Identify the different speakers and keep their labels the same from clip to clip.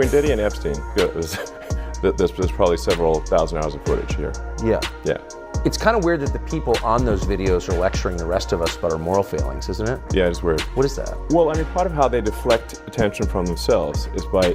Speaker 1: Between Diddy and Epstein, there's probably several thousand hours of footage here.
Speaker 2: Yeah.
Speaker 1: Yeah.
Speaker 2: It's kind of weird that the people on those videos are lecturing the rest of us about our moral failings, isn't it?
Speaker 1: Yeah, it's weird.
Speaker 2: What is that?
Speaker 1: Well, I mean, part of how they deflect attention from themselves is by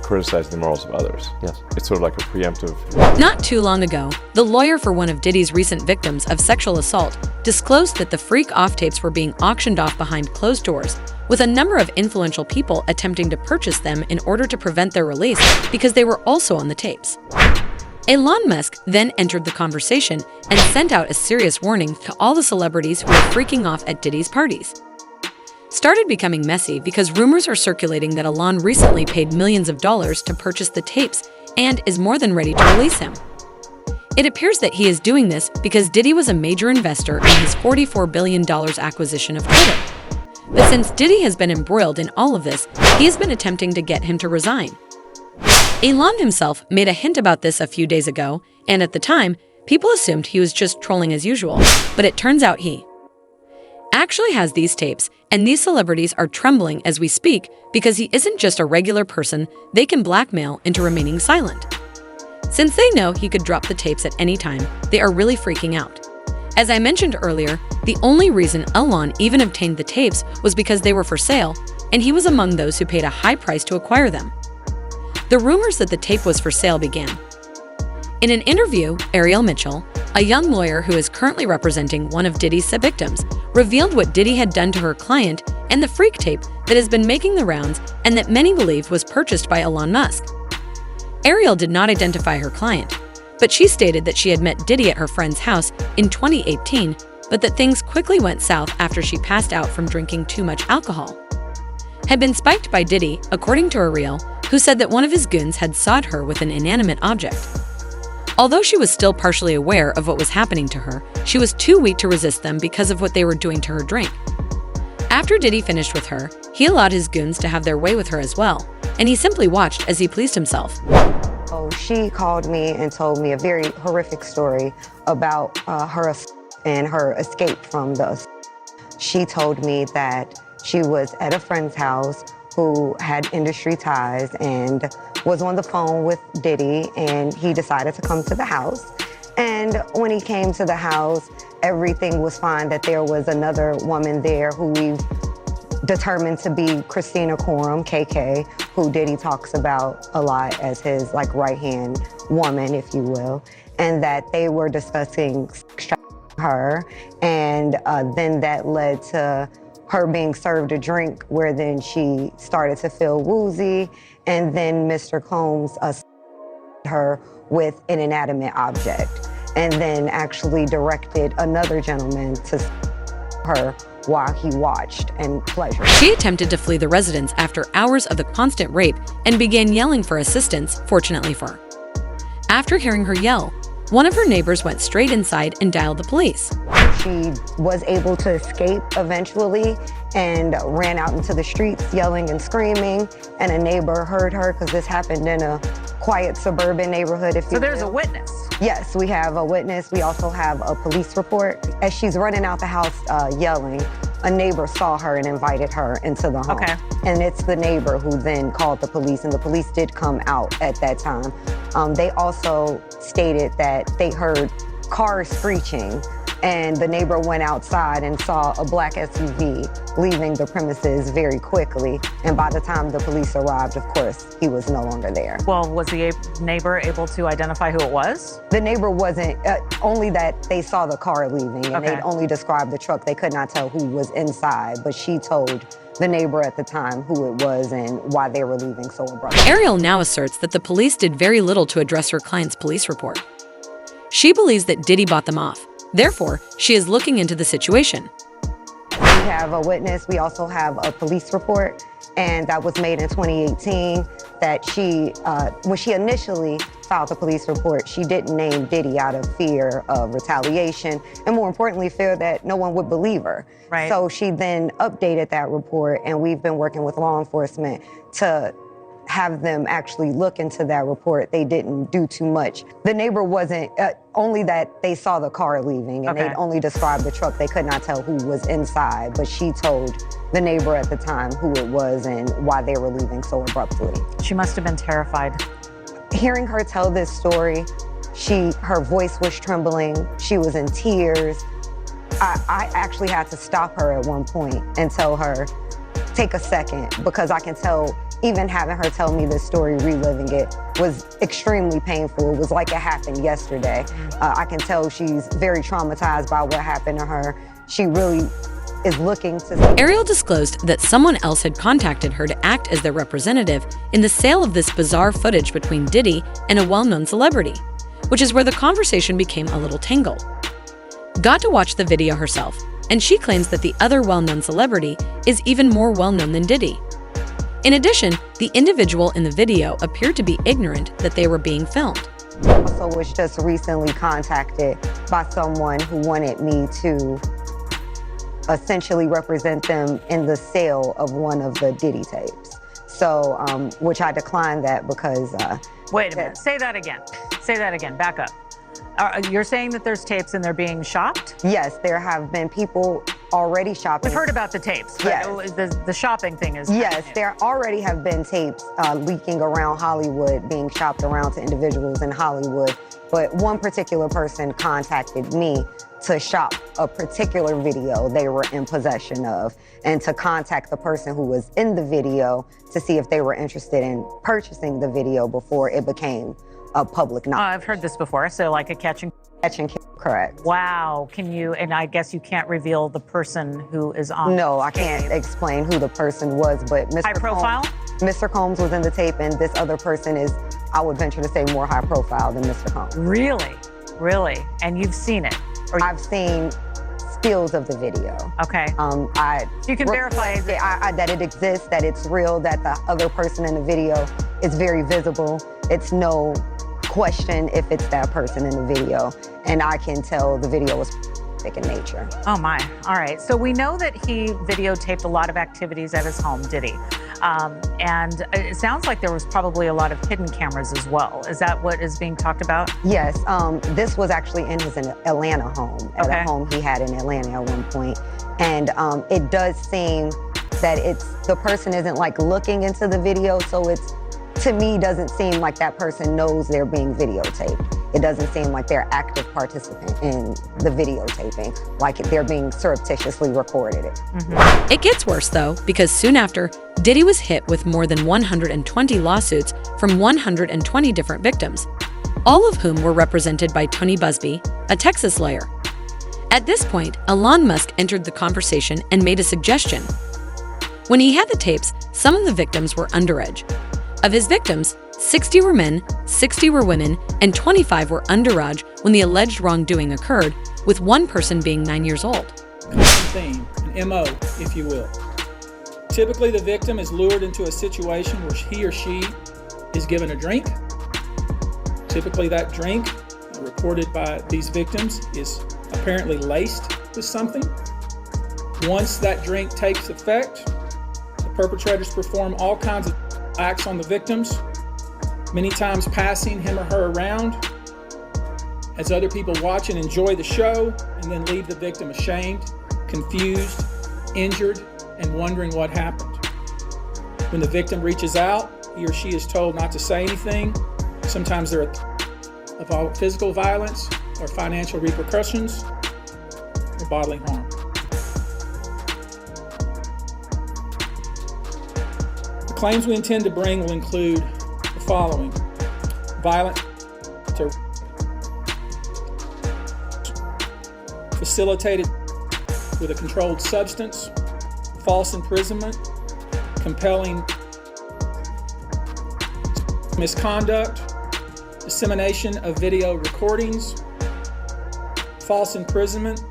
Speaker 1: criticizing the morals of others.
Speaker 2: Yes.
Speaker 1: It's sort of like a preemptive.
Speaker 3: Not too long ago, the lawyer for one of Diddy's recent victims of sexual assault disclosed that the freak-off tapes were being auctioned off behind closed doors, with a number of influential people attempting to purchase them in order to prevent their release because they were also on the tapes. Elon Musk then entered the conversation and sent out a serious warning to all the celebrities who were freaking off at Diddy's parties. Started becoming messy because rumors are circulating that Elon recently paid millions of dollars to purchase the tapes and is more than ready to release him. It appears that he is doing this because Diddy was a major investor in his $44 billion acquisition of Twitter. But since Diddy has been embroiled in all of this, he has been attempting to get him to resign. Elon himself made a hint about this a few days ago, and at the time, people assumed he was just trolling as usual, but it turns out he actually has these tapes, and these celebrities are trembling as we speak because he isn't just a regular person they can blackmail into remaining silent. Since they know he could drop the tapes at any time, they are really freaking out. As I mentioned earlier, the only reason Elon even obtained the tapes was because they were for sale, and he was among those who paid a high price to acquire them. The rumors that the tape was for sale began. In an interview, Ariel Mitchell, a young lawyer who is currently representing one of Diddy's victims, revealed what Diddy had done to her client and the freak tape that has been making the rounds and that many believe was purchased by Elon Musk. Ariel did not identify her client, but she stated that she had met Diddy at her friend's house in 2018, but that things quickly went south after she passed out from drinking too much alcohol. Had been spiked by Diddy, according to Ariel, who said that one of his goons had sawed her with an inanimate object. Although she was still partially aware of what was happening to her, she was too weak to resist them because of what they were doing to her drink. After Diddy finished with her, he allowed his goons to have their way with her as well, and he simply watched as he pleased himself.
Speaker 4: Oh, she called me and told me a very horrific story about her and her escape from the. She told me that she was at a friend's house who had industry ties and was on the phone with Diddy, and he decided to come to the house. And when he came to the house, everything was fine, that there was another woman there who we've determined to be Christina Coram, KK, who Diddy talks about a lot as his right-hand woman, if you will, and that they were discussing her, and then that led to her being served a drink where then she started to feel woozy, and then Mr. Combs her with an inanimate object, and then actually directed another gentleman to her while he watched and pleasured.
Speaker 3: She attempted to flee the residence after hours of the constant rape and began yelling for assistance, fortunately for her. After hearing her yell, one of her neighbors went straight inside and dialed the police.
Speaker 4: She was able to escape eventually and ran out into the streets yelling and screaming, and a neighbor heard her because this happened in a quiet suburban neighborhood, if you will.
Speaker 5: So there's a witness?
Speaker 4: Yes, we have a witness. We also have a police report. As she's running out the house yelling, a neighbor saw her and invited her into the home.
Speaker 5: Okay.
Speaker 4: And it's the neighbor who then called the police, and the police did come out at that time. They also stated that they heard cars screeching, and the neighbor went outside and saw a black SUV leaving the premises very quickly. And by the time the police arrived, of course, he was no longer there.
Speaker 5: Well, was the neighbor able to identify who it was?
Speaker 4: The neighbor wasn't, only that they saw the car leaving, and
Speaker 5: Okay.
Speaker 4: they'd only described the truck. They could not tell who was inside, but she told the neighbor at the time who it was and why they were leaving so abruptly.
Speaker 3: Ariel now asserts that the police did very little to address her client's police report. She believes that Diddy bought them off. Therefore, she is looking into the situation.
Speaker 4: We have a witness. We also have a police report, and that was made in 2018, that she, when she initially filed the police report, she didn't name Diddy out of fear of retaliation, and more importantly, fear that no one would believe her.
Speaker 5: Right.
Speaker 4: So she then updated that report, and we've been working with law enforcement to have them actually look into that report, they didn't do too much. The neighbor wasn't, only that they saw the car leaving, and they'd only described the truck. They could not tell who was inside, but she told the neighbor at the time who it was and why they were leaving so abruptly.
Speaker 5: She must have been terrified.
Speaker 4: Hearing her tell this story, her voice was trembling. She was in tears. I actually had to stop her at one point and tell her, take a second, because I can tell, even having her tell me this story, reliving it, was extremely painful. It was like it happened yesterday. I can tell she's very traumatized by what happened to her. She really is looking to...
Speaker 3: Ariel disclosed that someone else had contacted her to act as their representative in the sale of this bizarre footage between Diddy and a well-known celebrity, which is where the conversation became a little tangled. Got to watch the video herself, and she claims that the other well-known celebrity is even more well-known than Diddy. In addition, the individual in the video appeared to be ignorant that they were being filmed.
Speaker 4: Also was just recently contacted by someone who wanted me to essentially represent them in the sale of one of the Diddy tapes. So, which I declined that because...
Speaker 5: Wait a minute, say that again. Say that again, back up. You're saying that there's tapes and they're being shopped?
Speaker 4: Yes, there have been people already shopping.
Speaker 5: We've heard about the tapes, but
Speaker 4: yes.
Speaker 5: The shopping thing is...
Speaker 4: Yes, there already have been tapes leaking around Hollywood, being shopped around to individuals in Hollywood. But one particular person contacted me to shop a particular video they were in possession of, and to contact the person who was in the video to see if they were interested in purchasing the video before it became a public knowledge.
Speaker 5: I've heard this before, so like a catch and
Speaker 4: kill, correct.
Speaker 5: Wow, can you, and I guess you can't reveal the person who is on...
Speaker 4: No, I can't explain who the person was, but
Speaker 5: High profile?
Speaker 4: Mr. Combs was in the tape, and this other person is, I would venture to say, more high profile than Mr. Combs.
Speaker 5: Really? Really? And you've seen it?
Speaker 4: I've seen stills of the video.
Speaker 5: Okay.
Speaker 4: You can verify that it exists, that it's real, that the other person in the video is very visible. It's no question if it's that person in the video. And I can tell the video was in nature.
Speaker 5: Oh my, all right. So we know that he videotaped a lot of activities at his home, Diddy. And it sounds like there was probably a lot of hidden cameras as well. Is that what is being talked about?
Speaker 4: Yes, this was actually in his Atlanta home, at a home he had in Atlanta at one point. And it does seem that the person isn't like looking into the video, so it's, to me, doesn't seem like that person knows they're being videotaped. It doesn't seem like they're active participant in the videotaping, like they're being surreptitiously recorded.
Speaker 3: It gets worse though, because soon after, Diddy was hit with more than 120 lawsuits from 120 different victims, all of whom were represented by Tony Busby, a Texas lawyer. At this point, Elon Musk entered the conversation and made a suggestion. When he had the tapes, some of the victims were underage. Of his victims, 60 were men, 60 were women, and 25 were underage when the alleged wrongdoing occurred, with one person being 9 years old.
Speaker 6: Theme, an MO, if you will. Typically, the victim is lured into a situation where he or she is given a drink. Typically, that drink, reported by these victims, is apparently laced with something. Once that drink takes effect, the perpetrators perform all kinds of acts on the victims, many times passing him or her around as other people watch and enjoy the show, and then leave the victim ashamed, confused, injured, and wondering what happened. When the victim reaches out, he or she is told not to say anything. Sometimes there are of physical violence or financial repercussions or bodily harm. The claims we intend to bring will include the following: violent to facilitated with a controlled substance, false imprisonment, compelling misconduct, dissemination of video recordings, false imprisonment.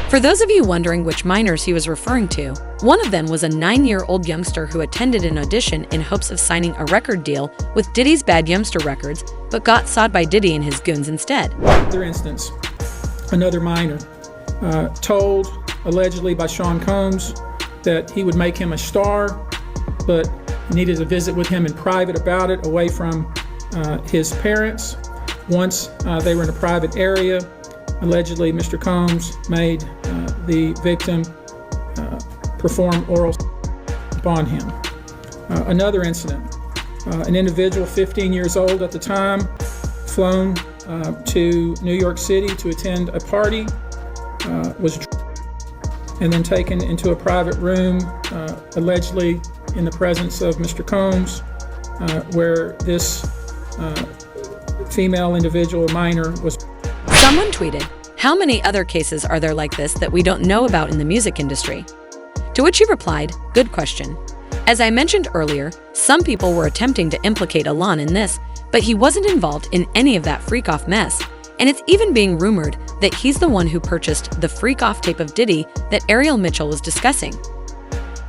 Speaker 3: For those of you wondering which minors he was referring to, one of them was a 9-year-old youngster who attended an audition in hopes of signing a record deal with Diddy's Bad Youngster Records, but got sought by Diddy and his goons instead.
Speaker 6: For instance, another minor told allegedly by Sean Combs that he would make him a star but needed to visit with him in private about it, away from his parents. Once they were in a private area, allegedly Mr. Combs made the victim perform oral upon him. Another incident, an individual 15 years old at the time, flown to New York City to attend a party, was and then taken into a private room, allegedly in the presence of Mr. Combs, where this female individual, minor, was.
Speaker 3: Someone tweeted, "How many other cases are there like this that we don't know about in the music industry?" To which he replied, "Good question. As I mentioned earlier, some people were attempting to implicate Elon in this, but he wasn't involved in any of that freak-off mess, and it's even being rumored that he's the one who purchased the freak-off tape of Diddy that Ariel Mitchell was discussing.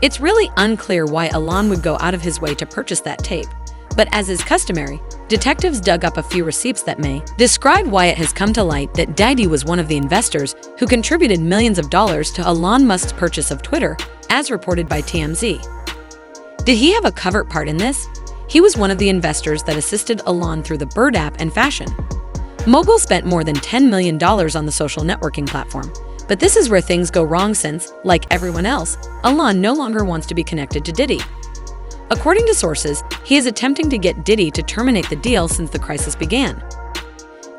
Speaker 3: It's really unclear why Elon would go out of his way to purchase that tape, but as is customary, detectives dug up a few receipts that may describe why it has come to light that Diddy was one of the investors who contributed millions of dollars to Elon Musk's purchase of Twitter, as reported by TMZ. Did he have a covert part in this? He was one of the investors that assisted Elon through the Bird app and fashion. Mogul spent more than $10 million on the social networking platform, but this is where things go wrong since, like everyone else, Elon no longer wants to be connected to Diddy. According to sources, he is attempting to get Diddy to terminate the deal since the crisis began.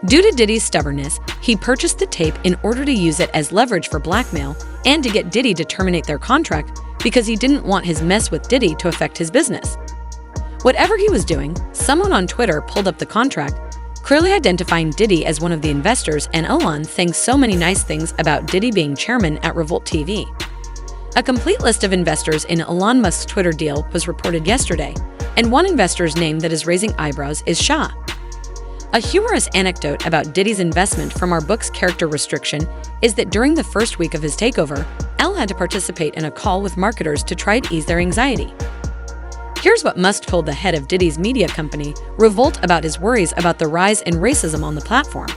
Speaker 3: Due to Diddy's stubbornness, he purchased the tape in order to use it as leverage for blackmail and to get Diddy to terminate their contract because he didn't want his mess with Diddy to affect his business. Whatever he was doing, someone on Twitter pulled up the contract, clearly identifying Diddy as one of the investors, and Elon saying so many nice things about Diddy being chairman at Revolt TV. A complete list of investors in Elon Musk's Twitter deal was reported yesterday, and one investor's name that is raising eyebrows is Shah. A humorous anecdote about Diddy's investment from our book's character restriction is that during the first week of his takeover, Elle had to participate in a call with marketers to try to ease their anxiety. Here's what Musk told the head of Diddy's media company, Revolt, about his worries about the rise in racism on the platform.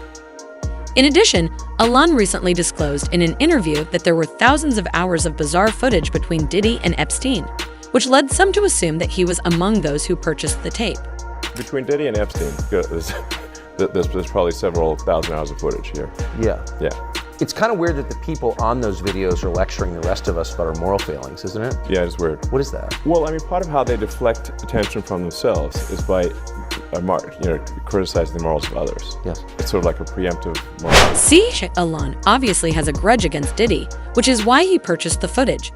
Speaker 3: In addition, Elon recently disclosed in an interview that there were thousands of hours of bizarre footage between Diddy and Epstein, which led some to assume that he was among those who purchased the tape.
Speaker 1: Between Diddy and Epstein, there's probably several thousand hours of footage here.
Speaker 2: Yeah.
Speaker 1: Yeah.
Speaker 2: It's kind of weird that the people on those videos are lecturing the rest of us about our moral failings, isn't it?
Speaker 1: Yeah, it's weird.
Speaker 2: What is that?
Speaker 1: Well, I mean, part of how they deflect attention from themselves is by criticizing the morals of others.
Speaker 2: Yes.
Speaker 1: It's sort of like a preemptive moral.
Speaker 3: See, Elon obviously has a grudge against Diddy, which is why he purchased the footage.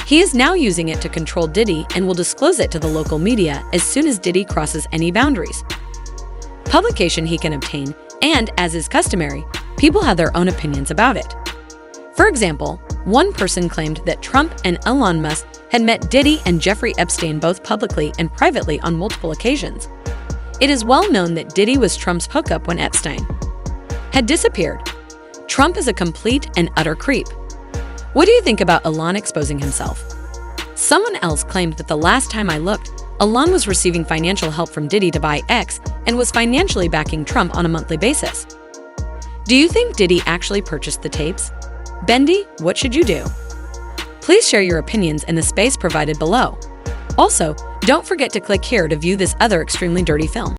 Speaker 3: He is now using it to control Diddy and will disclose it to the local media as soon as Diddy crosses any boundaries. Publication he can obtain, and as is customary, people have their own opinions about it. For example, one person claimed that Trump and Elon Musk had met Diddy and Jeffrey Epstein both publicly and privately on multiple occasions. It is well known that Diddy was Trump's hookup when Epstein had disappeared. Trump is a complete and utter creep. What do you think about Elon exposing himself? Someone else claimed that the last time I looked, Elon was receiving financial help from Diddy to buy X and was financially backing Trump on a monthly basis. Do you think Diddy actually purchased the tapes? Bendy, what should you do? Please share your opinions in the space provided below. Also, don't forget to click here to view this other extremely dirty film.